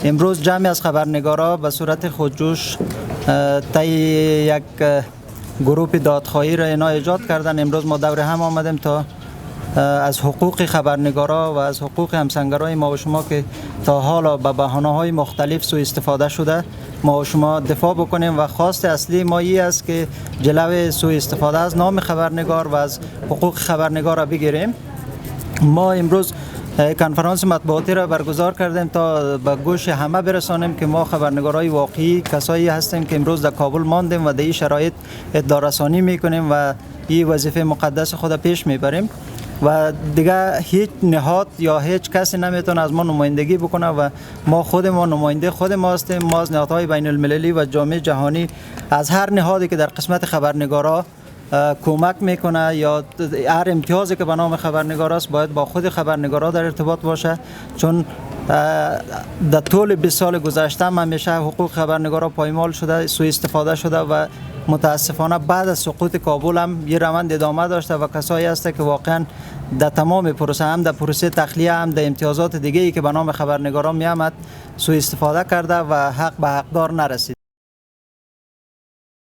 امروز جمعی از خبرنگارا به صورت خودجوش طی یک گروه دادخواهی را اینا ایجاد کردن. امروز ما دور هم آمدیم تا از حقوق خبرنگارا و از حقوق همسنگرای ما و شما که تا حالا به بهانه‌های مختلف سوء استفاده شده ما و شما دفاع بکنیم و خواست اصلی ما این است که جلوی سوء استفاده از نام خبرنگار و از حقوق خبرنگار را بگیریم. ما امروز کنفرانس مطبوعاتی را برگزار کردیم تا به گوش همه برسانیم که ما خبرنگارای واقعی کسایی هستیم که امروز در کابل ماندیم و در این شرایط اطلاع رسانی میکنیم و این وظیفه مقدس خود پیش میبریم و دیگه هیچ نهاد یا هیچ کسی نمیتونه از ما نمایندگی بکنه و ما خود ما نماینده خود ما هستیم. ما از نهادهای بین المللی و جامعه جهانی از هر نهادی که در قسمت خبرنگارا کمک میکنه یا هر امتیازی که به نام خبرنگار است باید با خود خبرنگارا در ارتباط باشه، چون در طول 20 سال گذشته همیشه حقوق خبرنگارا پایمال شده، سوء استفاده شده و متاسفانه بعد از سقوط کابل هم یه روند ادامه داشته و کسایی هست که واقعا در تمام پروسه هم در پروسه تخلیه هم در امتیازات دیگه ای که به نام خبرنگارا می آمد سوء استفاده کرده و حق به حقدار نرسید.